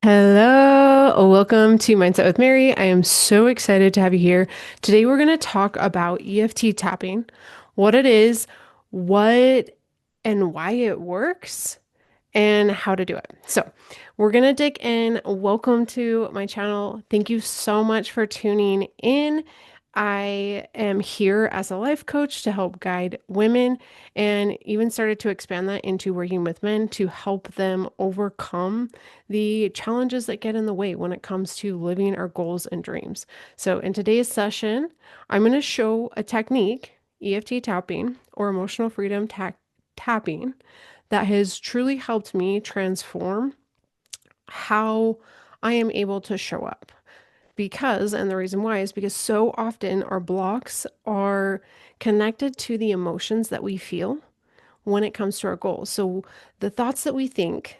Hello, welcome to Mindset with Mary. I am so excited to have you here. Today, we're going to talk about EFT tapping, what it is, what and why it works, and how to do it. So, we're going to dig in. Welcome to my channel. Thank you so much for tuning in. I am here as a life coach to help guide women and even started to expand that into working with men to help them overcome the challenges that get in the way when it comes to living our goals and dreams. So, in today's session, I'm going to show a technique, EFT tapping or emotional freedom tapping, that has truly helped me transform how I am able to show up. Because, and the reason why is because so often our blocks are connected to the emotions that we feel when it comes to our goals. So the thoughts that we think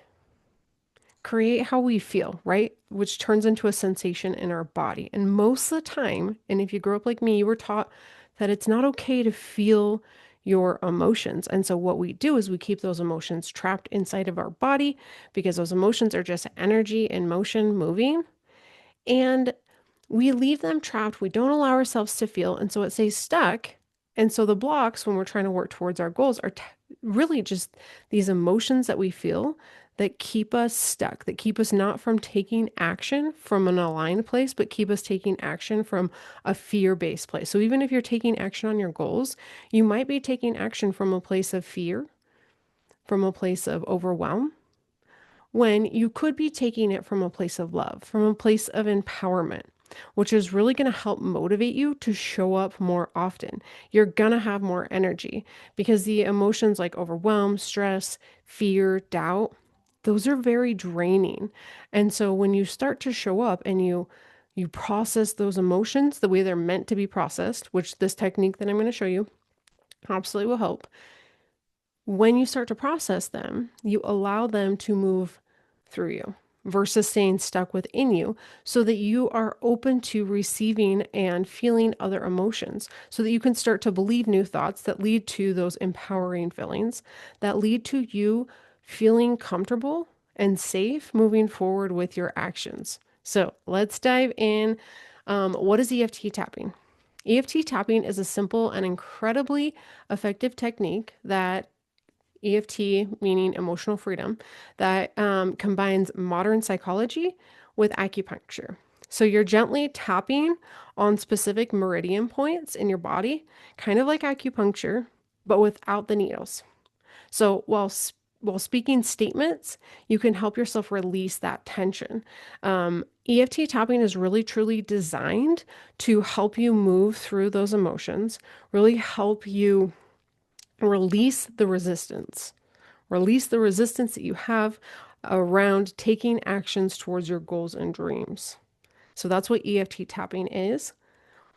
create how we feel, right? Which turns into a sensation in our body. And most of the time, and if you grew up like me, you were taught that it's not okay to feel your emotions. And so what we do is we keep those emotions trapped inside of our body because those emotions are just energy in motion moving. And we leave them trapped. We don't allow ourselves to feel. And so it stays stuck. And so the blocks, when we're trying to work towards our goals, are really just these emotions that we feel that keep us stuck, that keep us not from taking action from an aligned place, but keep us taking action from a fear-based place. So even if you're taking action on your goals, you might be taking action from a place of fear, from a place of overwhelm, when you could be taking it from a place of love, from a place of empowerment, which is really going to help motivate you to show up more often. You're going to have more energy because the emotions like overwhelm, stress, fear, doubt, those are very draining. And so when you start to show up and you process those emotions the way they're meant to be processed, which this technique that I'm going to show you absolutely will help. When you start to process them, you allow them to move through you versus staying stuck within you so that you are open to receiving and feeling other emotions so that you can start to believe new thoughts that lead to those empowering feelings that lead to you feeling comfortable and safe moving forward with your actions. So let's dive in. What is EFT tapping? EFT tapping is a simple and incredibly effective technique that EFT, meaning emotional freedom, that combines modern psychology with acupuncture. So you're gently tapping on specific meridian points in your body, kind of like acupuncture, but without the needles. So while speaking statements, you can help yourself release that tension. EFT tapping is really truly designed to help you move through those emotions, really help you release the resistance. Release the resistance that you have around taking actions towards your goals and dreams. So that's what EFT tapping is.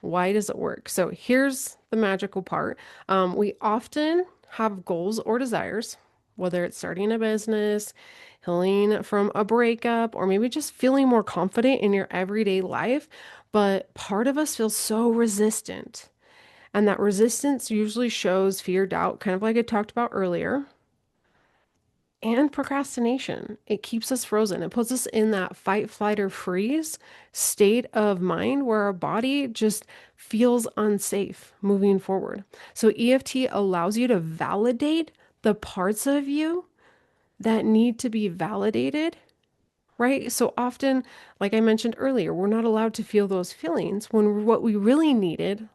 Why does it work? So here's the magical part. We often have goals or desires, whether it's starting a business, healing from a breakup, or maybe just feeling more confident in your everyday life. But part of us feels so resistant. And that resistance usually shows fear, doubt, kind of like I talked about earlier, and procrastination. It keeps us frozen. It puts us in that fight, flight, or freeze state of mind where our body just feels unsafe moving forward. So EFT allows you to validate the parts of you that need to be validated, right? So often, like I mentioned earlier, we're not allowed to feel those feelings when what we really needed,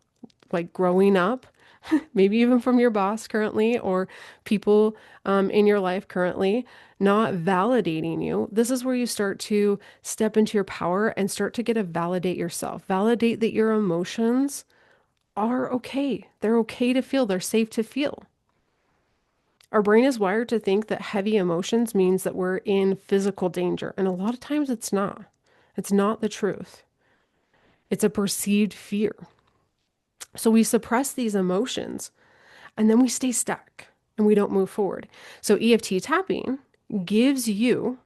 like growing up, maybe even from your boss currently or people in your life currently, not validating you. This is where you start to step into your power and start to get to validate yourself. Validate that your emotions are okay. They're okay to feel, they're safe to feel. Our brain is wired to think that heavy emotions means that we're in physical danger. And a lot of times it's not. It's not the truth. It's a perceived fear. So we suppress these emotions and then we stay stuck and we don't move forward. So EFT tapping gives you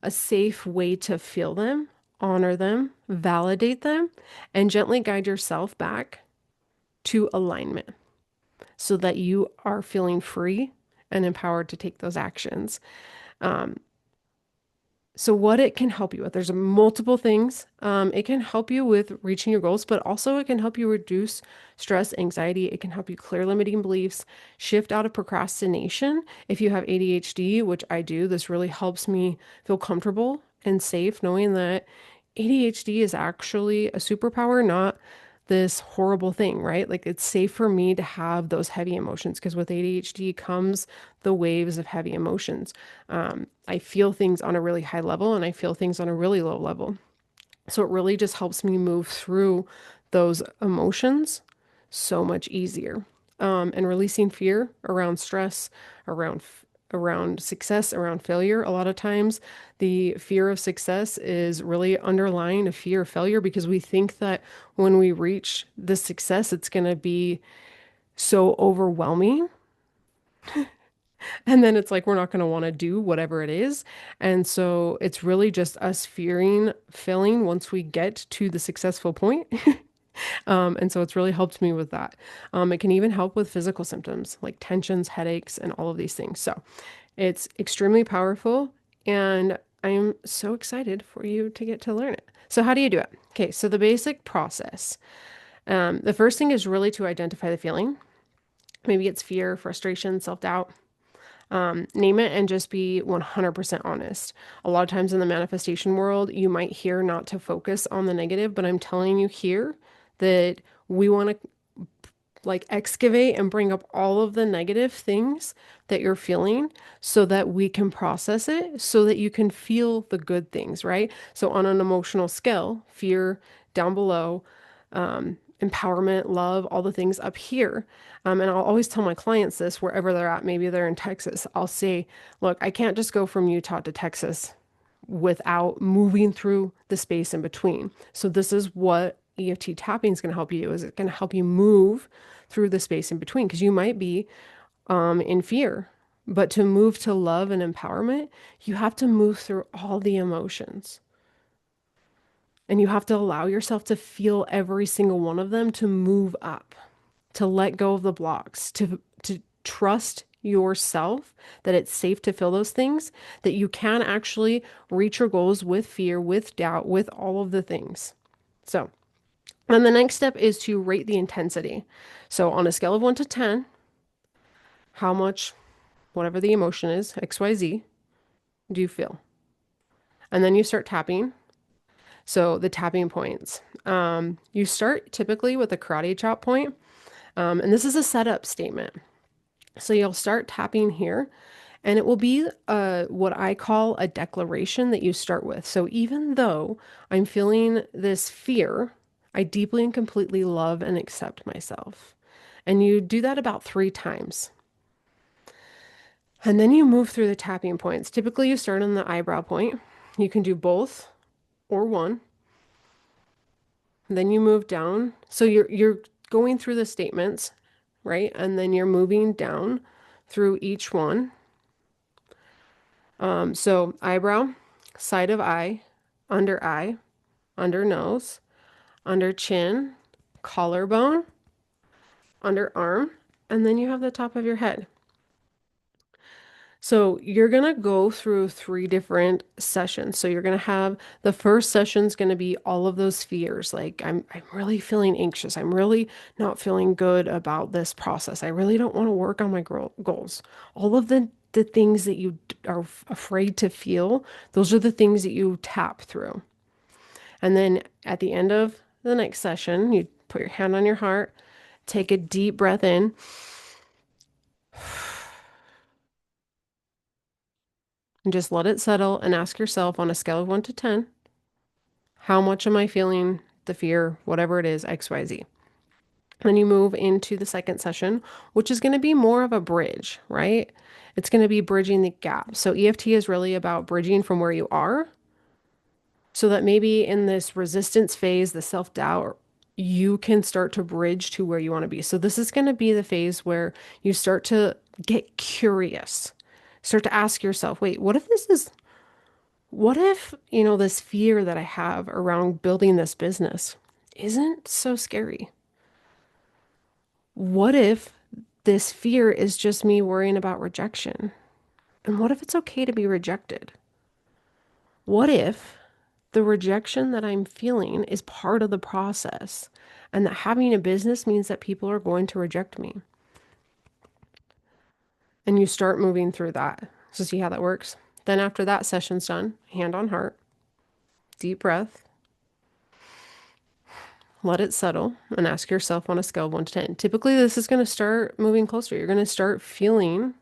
a safe way to feel them, honor them, validate them, and gently guide yourself back to alignment so that you are feeling free and empowered to take those actions. Um, So what it can help you with, there's multiple things. It can help you with reaching your goals, but also it can help you reduce stress, anxiety. It can help you clear limiting beliefs, shift out of procrastination. If you have ADHD, which I do, this really helps me feel comfortable and safe knowing that ADHD is actually a superpower, not this horrible thing, right? Like it's safe for me to have those heavy emotions because with ADHD comes the waves of heavy emotions. I feel things on a really high level and I feel things on a really low level. So it really just helps me move through those emotions so much easier. And releasing fear around stress, around around success, around failure. A lot of times, the fear of success is really underlying a fear of failure because we think that when we reach the success, it's going to be so overwhelming. And then it's like we're not going to want to do whatever it is. And so it's really just us fearing failing once we get to the successful point. And so it's really helped me with that. It can even help with physical symptoms like tensions, headaches, and all of these things. So it's extremely powerful, and I am so excited for you to get to learn it. So, how do you do it? Okay, so the basic process. The first thing is really to identify the feeling. Maybe it's fear, frustration, self doubt. Name it and just be 100% honest. A lot of times in the manifestation world, you might hear not to focus on the negative, but I'm telling you here that we want to like excavate and bring up all of the negative things that you're feeling so that we can process it so that you can feel the good things, right? So on an emotional scale, fear down below, empowerment, love, all the things up here. And I'll always tell my clients this wherever they're at. Maybe they're in Texas. I'll say, look, I can't just go from Utah to Texas without moving through the space in between. So this is what EFT tapping is going to help you do is it going to help you move through the space in between because you might be in fear. But to move to love and empowerment, you have to move through all the emotions. And you have to allow yourself to feel every single one of them to move up, to let go of the blocks, to trust yourself that it's safe to feel those things, that you can actually reach your goals with fear, with doubt, with all of the things. So, and the next step is to rate the intensity. So, on a scale of 1 to 10, how much, whatever the emotion is, XYZ, do you feel? And then you start tapping. So, the tapping points. You start typically with a karate chop point, and this is a setup statement. So you'll start tapping here, and it will be what I call a declaration that you start with. So even though I'm feeling this fear, I deeply and completely love and accept myself. And you do that about 3 times. And then you move through the tapping points. Typically, you start on the eyebrow point. You can do both or one. Then you move down. So you're going through the statements, right? And then you're moving down through each one. So eyebrow, side of eye, under nose, under chin, collarbone, under arm, and then you have the top of your head. So you're going to go through 3 different sessions. So you're going to have the first session is going to be all of those fears. Like I'm really feeling anxious. I'm really not feeling good about this process. I really don't want to work on my goals. All of the things that you are afraid to feel, those are the things that you tap through. And then at the end of the next session, you put your hand on your heart, take a deep breath in. And just let it settle and ask yourself on a scale of 1 to 10, how much am I feeling the fear, whatever it is, XYZ? Then you move into the second session, which is going to be more of a bridge, right? It's going to be bridging the gap. So EFT is really about bridging from where you are so that maybe in this resistance phase, the self-doubt, you can start to bridge to where you want to be. So this is going to be the phase where you start to get curious, start to ask yourself, wait, what if, this fear that I have around building this business isn't so scary? What if this fear is just me worrying about rejection? And what if it's okay to be rejected? What if the rejection that I'm feeling is part of the process and that having a business means that people are going to reject me? And you start moving through that. So see how that works. Then after that session's done, hand on heart, deep breath, let it settle and ask yourself on a scale of 1 to 10. Typically, this is going to start moving closer. You're going to start feeling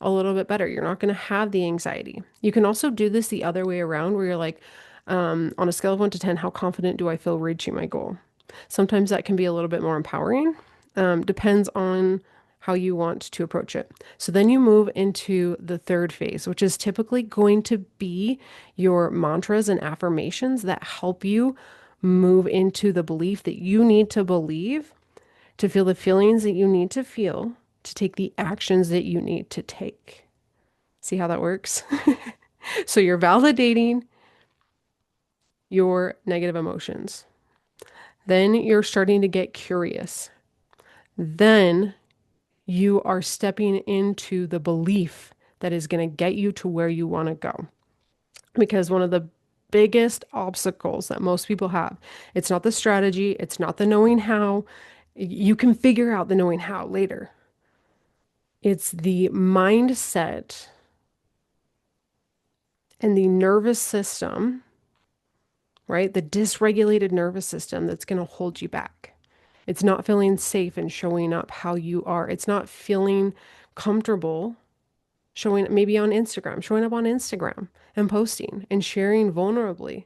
a little bit better. You're not going to have the anxiety. You can also do this the other way around where you're like, on a scale of 1 to 10, how confident do I feel reaching my goal? Sometimes that can be a little bit more empowering. Depends on how you want to approach it. So then you move into the third phase, which is typically going to be your mantras and affirmations that help you move into the belief that you need to believe, to feel the feelings that you need to feel, to take the actions that you need to take. See how that works? So you're validating your negative emotions. Then you're starting to get curious. Then you are stepping into the belief that is going to get you to where you want to go. Because one of the biggest obstacles that most people have, it's not the strategy, it's not the knowing how. You can figure out the knowing how later. It's the mindset and the nervous system, right? The dysregulated nervous system that's going to hold you back. It's not feeling safe and showing up how you are. It's not feeling comfortable showing maybe on Instagram, showing up on Instagram and posting and sharing vulnerably.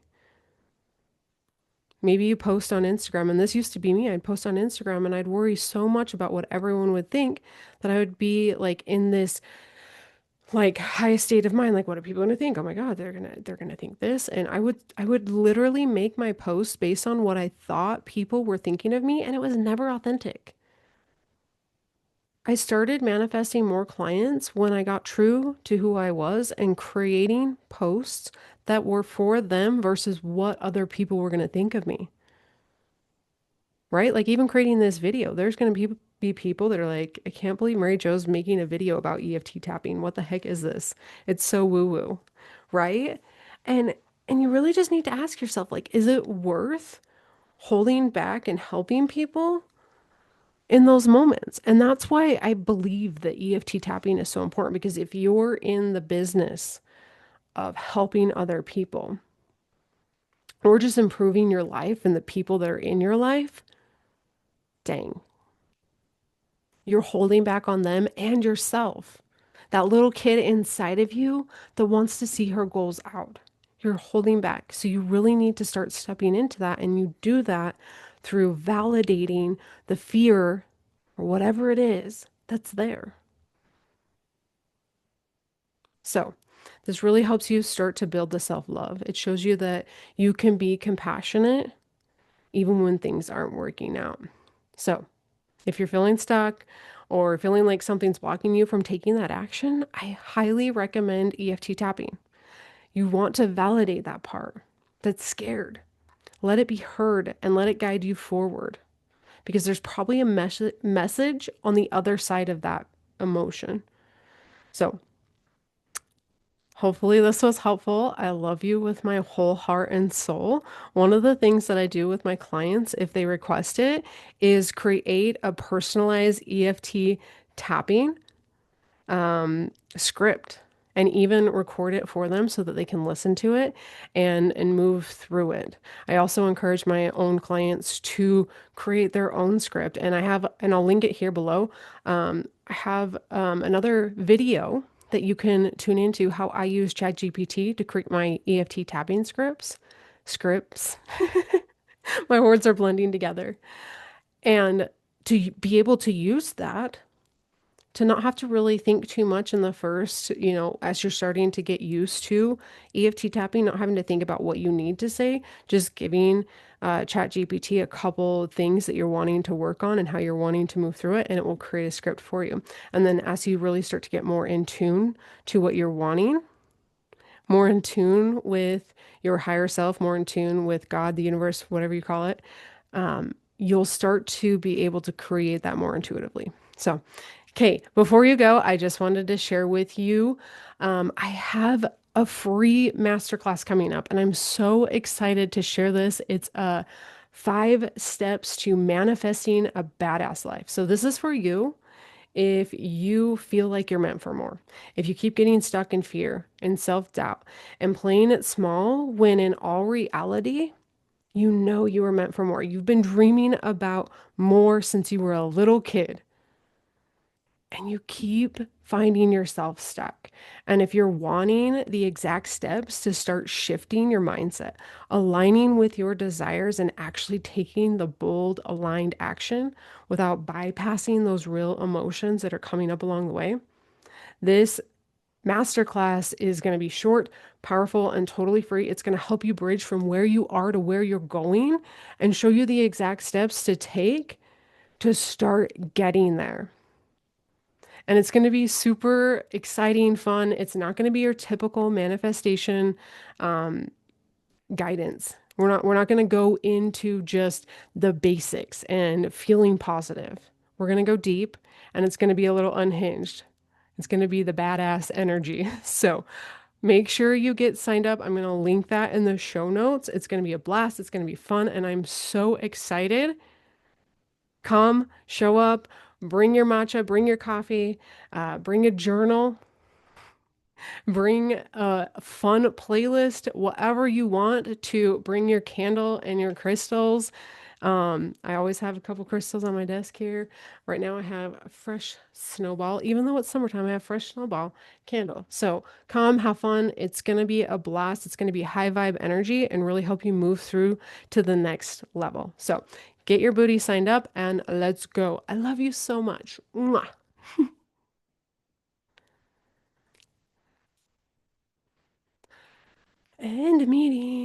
Maybe you post on Instagram, and this used to be me. I'd post on Instagram and I'd worry so much about what everyone would think that I would be like in this like high state of mind, like what are people going to think? Oh my God, they're going to think this. And I would literally make my posts based on what I thought people were thinking of me, and it was never authentic. I started manifesting more clients when I got true to who I was and creating posts that were for them versus what other people were going to think of me, right? Like even creating this video, there's going to be people that are like, I can't believe Mary Jo's making a video about EFT tapping. What the heck is this? It's so woo-woo, right? And and you really just need to ask yourself, like, is it worth holding back and helping people in those moments? And that's why I believe that EFT tapping is so important because if you're in the business of helping other people or just improving your life and the people that are in your life, dang, you're holding back on them and yourself. That little kid inside of you that wants to see her goals out. You're holding back. So you really need to start stepping into that. And you do that through validating the fear or whatever it is that's there. So this really helps you start to build the self-love. It shows you that you can be compassionate even when things aren't working out. So if you're feeling stuck or feeling like something's blocking you from taking that action, I highly recommend EFT tapping. You want to validate that part that's scared. Let it be heard and let it guide you forward because there's probably a message on the other side of that emotion. So hopefully this was helpful. I love you with my whole heart and soul. One of the things that I do with my clients, if they request it, is create a personalized EFT tapping script and even record it for them so that they can listen to it and move through it. I also encourage my own clients to create their own script, and I'll link it here below. I have another video that you can tune into how I use ChatGPT to create my EFT tapping scripts. My words are blending together. And to be able to use that to not have to really think too much in the first, as you're starting to get used to EFT tapping, not having to think about what you need to say, just giving ChatGPT a couple things that you're wanting to work on and how you're wanting to move through it, and it will create a script for you. And then as you really start to get more in tune to what you're wanting, more in tune with your higher self, more in tune with God, the universe, whatever you call it, you'll start to be able to create that more intuitively. So, okay, before you go, I just wanted to share with you, I have a free masterclass coming up, and I'm so excited to share this. It's 5 steps to manifesting a badass life. So this is for you if you feel like you're meant for more. If you keep getting stuck in fear and self-doubt and playing it small when in all reality, you know you were meant for more. You've been dreaming about more since you were a little kid and you keep finding yourself stuck. And if you're wanting the exact steps to start shifting your mindset, aligning with your desires, and actually taking the bold, aligned action without bypassing those real emotions that are coming up along the way, this masterclass is going to be short, powerful, and totally free. It's going to help you bridge from where you are to where you're going and show you the exact steps to take to start getting there. And it's going to be super exciting, fun. It's not going to be your typical manifestation guidance. We're not going to go into just the basics and feeling positive. We're going to go deep and it's going to be a little unhinged. It's going to be the badass energy. So make sure you get signed up. I'm going to link that in the show notes. It's going to be a blast. It's going to be fun. And I'm so excited. Come, show up, bring your matcha, bring your coffee, bring a journal, bring a fun playlist, whatever you want to bring your candle and your crystals. I always have a couple crystals on my desk here. Right now I have a fresh snowball. Even though it's summertime, I have fresh snowball candle. So come, have fun. It's going to be a blast. It's going to be high vibe energy and really help you move through to the next level. So get your booty signed up and let's go. I love you so much. Mwah. End meeting.